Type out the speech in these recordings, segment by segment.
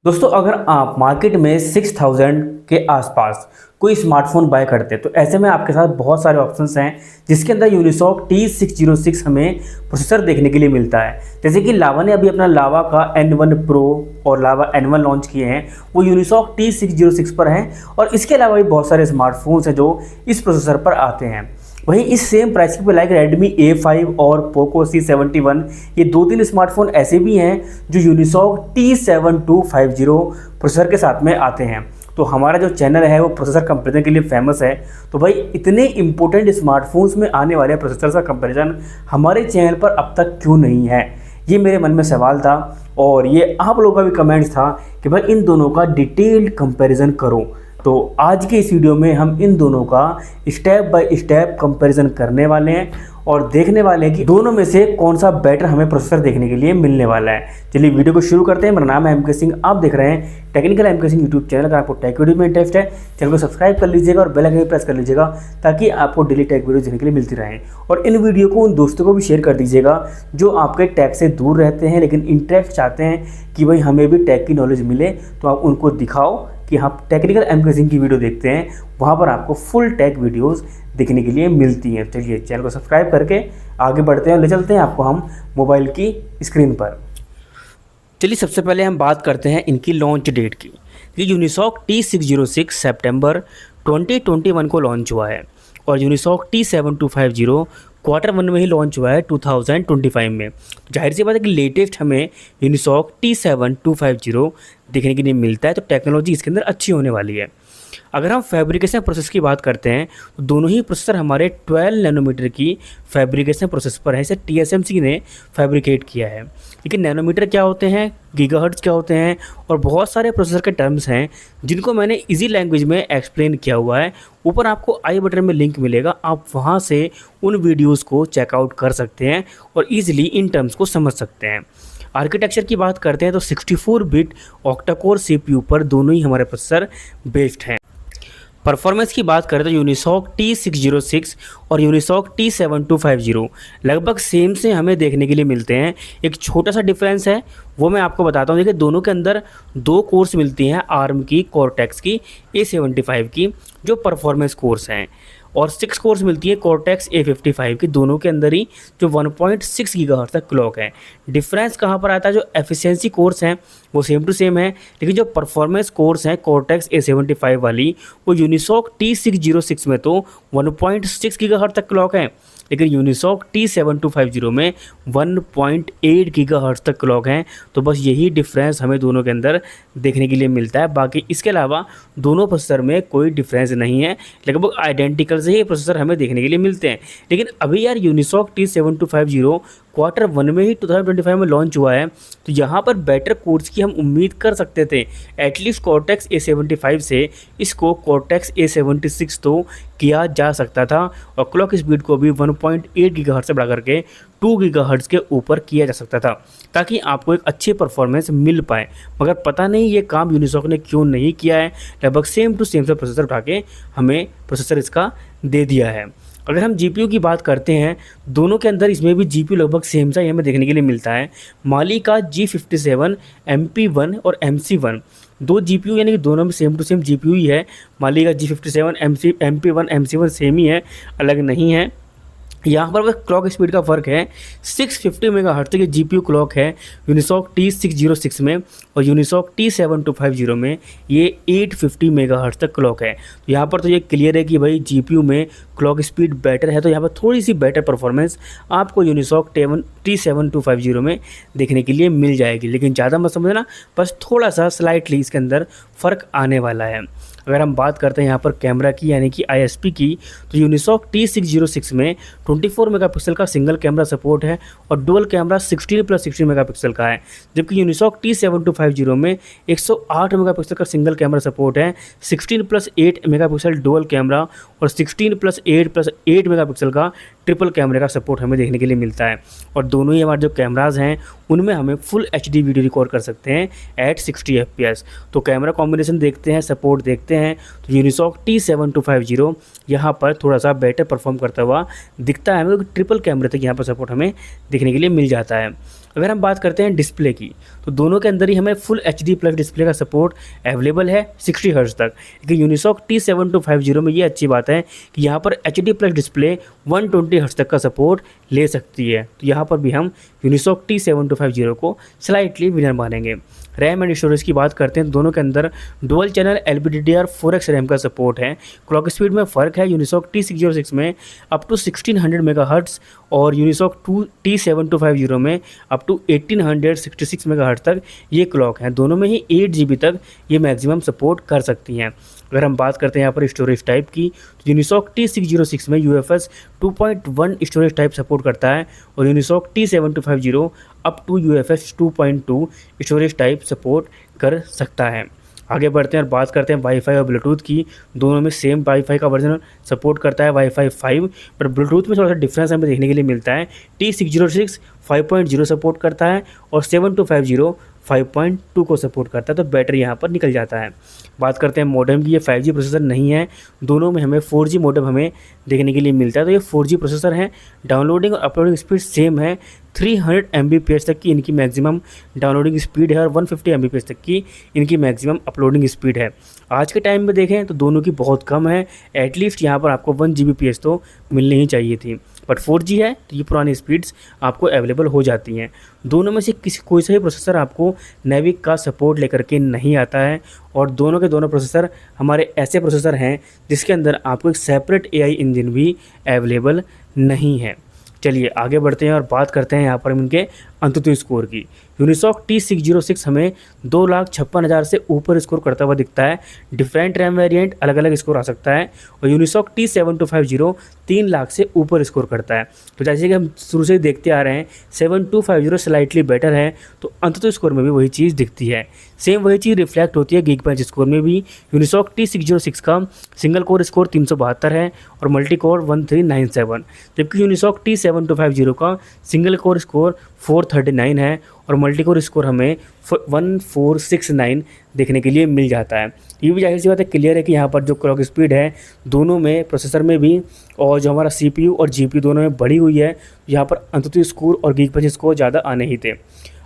दोस्तों, अगर आप मार्केट में 6000 के आसपास कोई स्मार्टफोन बाय करते हैं तो ऐसे में आपके साथ बहुत सारे ऑप्शंस हैं जिसके अंदर यूनिसॉक T606 हमें प्रोसेसर देखने के लिए मिलता है। जैसे कि लावा ने अभी अपना लावा का N1 Pro और लावा N1 लॉन्च किए हैं, वो यूनिसॉक T606 पर हैं और इसके अलावा भी बहुत सारे स्मार्टफोन्स हैं जो इस प्रोसेसर पर आते हैं। वहीं इस सेम प्राइस पे लाइक Redmi A5 और Poco C71 ये दो तीन स्मार्टफोन ऐसे भी हैं जो यूनिसॉक T7250 प्रोसेसर के साथ में आते हैं। तो हमारा जो चैनल है वो प्रोसेसर कंपैरिजन के लिए फेमस है। तो भाई इतने इंपॉर्टेंट स्मार्टफोन्स में आने वाले प्रोसेसर का कंपैरिजन हमारे चैनल पर अब तक क्यों नहीं है, ये मेरे मन में सवाल था और ये आप लोगों का भी कमेंट्स था कि भाई इन दोनों का डिटेल्ड कंपैरिजन करो। तो आज के इस वीडियो में हम इन दोनों का स्टेप बाय स्टेप कंपैरिजन करने वाले हैं और देखने वाले हैं कि दोनों में से कौन सा बेटर हमें प्रोसेसर देखने के लिए मिलने वाला है। चलिए वीडियो को शुरू करते हैं। मेरा नाम है MK सिंह, आप देख रहे हैं technical MK Singh YouTube channel. अगर आपको टेक वीडियो में इंटरेस्ट है चैनल को सब्सक्राइब कर लीजिएगा और बेल आइकन प्रेस कर लीजिएगा ताकि आपको डेली टेक वीडियो देखने के लिए मिलती रहें। और इन वीडियो को उन दोस्तों को भी शेयर कर दीजिएगा जो आपके टेक से दूर रहते हैं लेकिन इंटरेस्ट चाहते हैं कि भाई हमें भी टेक की नॉलेज मिले। तो आप उनको दिखाओ कि आप टेक्निकल MK सिंह की वीडियो देखते हैं, वहाँ पर आपको फुल टेक वीडियोस देखने के लिए मिलती हैं। चलिए चैनल को सब्सक्राइब करके आगे बढ़ते हैं और ले चलते हैं आपको हम मोबाइल की स्क्रीन पर। चलिए सबसे पहले हम बात करते हैं इनकी लॉन्च डेट की। ये यूनिसॉक T606 सितंबर 2021 को लॉन्च हुआ है और यूनिसॉक T7250 Q1 में ही लॉन्च हुआ है 2025 में। जाहिर सी बात है कि लेटेस्ट हमें यूनिसॉक T7250 देखने के लिए मिलता है, तो टेक्नोलॉजी इसके अंदर अच्छी होने वाली है। अगर हम फैब्रिकेशन प्रोसेस की बात करते हैं तो दोनों ही प्रोसेसर हमारे 12 नैनोमीटर की फैब्रिकेशन प्रोसेस पर है। इसे TSMC ने फैब्रिकेट किया है। लेकिन नैनोमीटर क्या होते हैं, गीगाहर्ट्ज़ क्या होते हैं और बहुत सारे प्रोसेसर के टर्म्स हैं जिनको मैंने इजी लैंग्वेज में एक्सप्लेन किया हुआ है। ऊपर आपको आई बटन में लिंक मिलेगा, आप वहाँ से उन वीडियोज़ को चेकआउट कर सकते हैं और ईजिली इन टर्म्स को समझ सकते हैं। आर्किटेक्चर की बात करते हैं तो 64 बिट ऑक्टा कोर CPU पर दोनों ही हमारे प्रोसेसर बेस्ड हैं। परफॉर्मेंस की बात करें तो यूनिसॉक T606 और यूनिसॉक T7250 लगभग सेम से हमें देखने के लिए मिलते हैं। एक छोटा सा डिफरेंस है वो मैं आपको बताता हूँ। देखिए दोनों के अंदर दो कोर्स मिलती हैं आर्म की, कॉर्टेक्स की A75 की जो परफॉर्मेंस कोर्स हैं, और 6 कोर्स मिलती है कॉर्टेक्स A55 की। दोनों के अंदर ही जो 1.6 गीगाहर्ट्ज़ तक क्लॉक है। डिफरेंस कहाँ पर आता है, जो एफिशिएंसी कोर्स हैं वो सेम टू सेम है, लेकिन जो परफॉर्मेंस कोर्स हैं कॉर्टेक्स A75 वाली वो यूनिसॉक T606 में तो 1.6 गीगाहर्ट्ज़ तक क्लॉक है, लेकिन यूनिसॉक T7250 में 1.8 गीगाहर्ट्ज़ तक क्लॉक है। तो बस यही डिफरेंस हमें दोनों के अंदर देखने के लिए मिलता है। बाकी इसके अलावा दोनों प्रोसेसर में कोई डिफरेंस नहीं है, लगभग आइडेंटिकल से ही प्रोसेसर हमें देखने के लिए मिलते हैं। लेकिन अभी यार यूनिसॉक T7250 Q1 में ही 2025 में लॉन्च हुआ है, तो यहाँ पर बेटर कोर्स की हम उम्मीद कर सकते थे। एटलीस्ट कॉर्टेक्स A75 से इसको कॉर्टेक्स A76 तो किया जा सकता था और क्लॉक स्पीड को भी 1.8 गीगाहर्ट्ज़ से बढ़ा करके 2 गीगाहर्ट्ज़ के ऊपर किया जा सकता था ताकि आपको एक अच्छी परफॉर्मेंस मिल पाए। मगर पता नहीं ये काम यूनिसॉक ने क्यों नहीं किया है। लगभग सेम टू सेम से प्रोसेसर उठा के हमें प्रोसेसर इसका दे दिया है। अगर हम GPU की बात करते हैं, दोनों के अंदर इसमें भी GPU लगभग सेम सा ही हमें देखने के लिए मिलता है। माली का G57 MP1 और MC1 दो GPU यानी कि दोनों में सेम टू सेम GPU ही है। माली का G57 MP1 MC1 सेम ही है, अलग नहीं है। यहाँ पर बस क्लॉक स्पीड का फ़र्क है। 650 मेगाहर्ट्ज़ की GPU क्लॉक है यूनिसॉक T606 में और यूनिसॉक T7250 में ये 850 मेगाहर्ट्ज़ तक क्लॉक है। तो यहाँ पर तो ये क्लियर है कि भाई GPU में क्लॉक स्पीड बेटर है, तो यहाँ पर थोड़ी सी बेटर परफॉर्मेंस आपको यूनिसॉक T7250 में देखने के लिए मिल जाएगी। लेकिन ज़्यादा मत समझना, बस थोड़ा सा स्लाइटली इसके अंदर फ़र्क आने वाला है। अगर हम बात करते हैं यहाँ पर कैमरा की यानी कि ISP की, तो यूनिसॉक T606 में 24 मेगापिक्सल का सिंगल कैमरा सपोर्ट है और डुअल कैमरा 16+16 मेगापिक्सल का है, जबकि यूनिसॉक T7250 में 108 मेगापिक्सल का सिंगल कैमरा सपोर्ट है, 16+8 मेगापिक्सल डुअल कैमरा और 16+8+8 मेगापिक्सल का ट्रिपल कैमरे का सपोर्ट हमें देखने के लिए मिलता है। और दोनों ही हमारे जो कैमराज हैं उनमें हमें फुल HD वीडियो रिकॉर्ड कर सकते हैं एट 60 FPS। तो कैमरा कॉम्बिनेशन देखते हैं, सपोर्ट देखते हैं, तो यूनिसॉक T7250 यहाँ पर थोड़ा सा बेटर परफॉर्म करता हुआ दिखता है हमें, क्योंकि ट्रिपल कैमरे तक यहाँ पर सपोर्ट हमें देखने के लिए मिल जाता है। अगर हम बात करते हैं डिस्प्ले की, तो दोनों के अंदर ही हमें फुल HD प्लस डिस्प्ले का सपोर्ट अवेलेबल है 60 हर्ट्ज तक। लेकिन यूनिसॉक T7250 में ये अच्छी बात है कि यहाँ पर HD प्लस डिस्प्ले 120 हर्ट्ज तक का सपोर्ट ले सकती है। तो यहाँ पर भी हम यूनिसॉक T7250 को स्लाइटली विनर मानेंगे। रैम एंड स्टोरेज की बात करते हैं, दोनों के अंदर डुअल चैनल LPDDR4X रैम का सपोर्ट है। क्लॉक स्पीड में फ़र्क है, यूनिसॉक T606 में अप टू 1600 मेगाहर्ट्ज़ और यूनिसॉक T7250 में अप टू 1866 मेगाहर्ट्ज़ तक ये क्लॉक है। दोनों में ही 8 GB तक ये मैक्सिमम सपोर्ट कर सकती हैं। अगर हम बात करते हैं यहाँ पर स्टोरेज टाइप की, तो यूनिसॉक T606 में UFS 2.1 स्टोरेज टाइप सपोर्ट करता है और Unisoc T7250 up to UFS 2.2 storage type support कर सकता है। आगे बढ़ते हैं और बात करते हैं वाईफाई और ब्लूटूथ की। दोनों में सेम वाईफाई का वर्जन सपोर्ट करता है, वाईफाई 5, पर ब्लूटूथ में थोड़ा सा डिफरेंस हमें देखने के लिए मिलता है। T606 5.0 सपोर्ट करता है और 7250 5.2 को सपोर्ट करता है, तो बैटरी यहाँ पर निकल जाता है। बात करते हैं मॉडेम की, ये 5G प्रोसेसर नहीं है, दोनों में हमें 4G मॉडेम हमें देखने के लिए मिलता है। तो ये 4G प्रोसेसर है, डाउनलोडिंग और अपलोडिंग स्पीड सेम है। 300 Mbps तक की इनकी मैक्सिमम डाउनलोडिंग स्पीड है और 150 Mbps तक की इनकी मैक्सिमम अपलोडिंग स्पीड है। आज के टाइम में देखें तो दोनों की बहुत कम है, एटलीस्ट यहाँ पर आपको 1 Gbps तो मिलनी ही चाहिए थी, बट 4G है तो ये पुरानी स्पीड्स आपको अवेलेबल हो जाती हैं। दोनों में से कोई सा भी प्रोसेसर आपको नेविक का सपोर्ट लेकर के नहीं आता है और दोनों के दोनों प्रोसेसर हमारे ऐसे प्रोसेसर हैं जिसके अंदर आपको एक सेपरेट AI इंजन भी अवेलेबल नहीं है। चलिए आगे बढ़ते हैं और बात करते हैं यहाँ पर इनके अंतुतु स्कोर की। यूनिसॉक T606 हमें 2,56,000 से ऊपर स्कोर करता हुआ दिखता है। डिफरेंट रैम वेरिएंट अलग अलग स्कोर आ सकता है और यूनिसॉक T7250 3 लाख से ऊपर स्कोर करता है। तो जैसे कि हम शुरू से ही देखते आ रहे हैं 7250 स्लाइटली बेटर है, तो अंततः स्कोर में भी वही चीज़ दिखती है। सेम वही चीज़ रिफ्लेक्ट होती है गीकबेंच स्कोर में भी। यूनिसॉक T606 का सिंगल कोर स्कोर 372 है और मल्टी कोर 1397, जबकि यूनिसॉक T7250 का सिंगल कोर स्कोर 439 है और मल्टी कोर स्कोर हमें 1469 देखने के लिए मिल जाता है। ये भी जाहिर सी बात है, क्लियर है कि यहाँ पर जो क्लॉक स्पीड है दोनों में, प्रोसेसर में भी और जो हमारा CPU और GPU दोनों में बढ़ी हुई है, यहाँ पर अंततः स्कोर और गीकबेंच स्कोर ज़्यादा आने ही थे।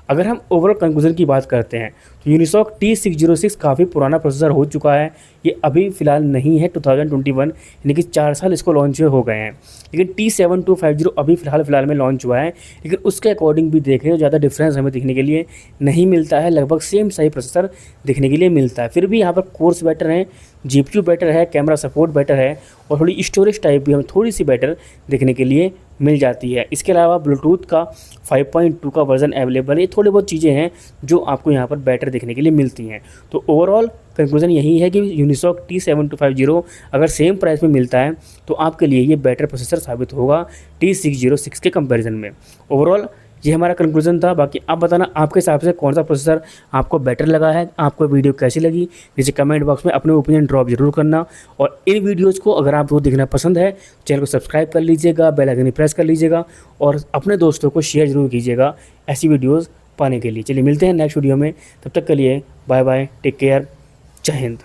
अगर हम ओवरऑल कंक्लूजन की बात करते हैं तो यूनिसॉक T606 काफ़ी पुराना प्रोसेसर हो चुका है। ये अभी फ़िलहाल नहीं है, 2021 यानी कि 4 साल इसको लॉन्च हुए हो गए हैं। लेकिन T7250 अभी फ़िलहाल में लॉन्च हुआ है, लेकिन उसके अकॉर्डिंग भी देखें तो ज़्यादा डिफरेंस हमें देखने के लिए नहीं मिलता है। लगभग सेम सही प्रोसेसर देखने के लिए मिलता है। फिर भी यहाँ पर कोर्स बेटर हैं, GPU बेटर है, कैमरा सपोर्ट बेटर है और थोड़ी स्टोरेज टाइप भी हमें थोड़ी सी बेटर देखने के लिए मिल जाती है। इसके अलावा ब्लूटूथ का 5.2 का वर्जन अवेलेबल है। ये थोड़ी बहुत चीज़ें हैं जो आपको यहाँ पर बेटर देखने के लिए मिलती हैं। तो ओवरऑल कंक्लूजन यही है कि यूनिसॉक T7250 अगर सेम प्राइस में मिलता है तो आपके लिए ये बेटर प्रोसेसर साबित होगा T606 के कंपैरिजन में। ओवरऑल ये हमारा कंक्लूजन था। बाकी आप बताना आपके हिसाब से कौन सा प्रोसेसर आपको बेटर लगा है, आपको वीडियो कैसी लगी, नीचे कमेंट बॉक्स में अपने ओपिनियन ड्रॉप जरूर करना। और इन वीडियोज़ को अगर आपको देखना पसंद है, चैनल को सब्सक्राइब कर लीजिएगा, बेल आइकन प्रेस कर लीजिएगा और अपने दोस्तों को शेयर जरूर कीजिएगा ऐसी वीडियोज़ पाने के लिए। चलिए मिलते हैं नेक्स्ट वीडियो में, तब तक के लिए बाय बाय, टेक केयर, जय हिंद।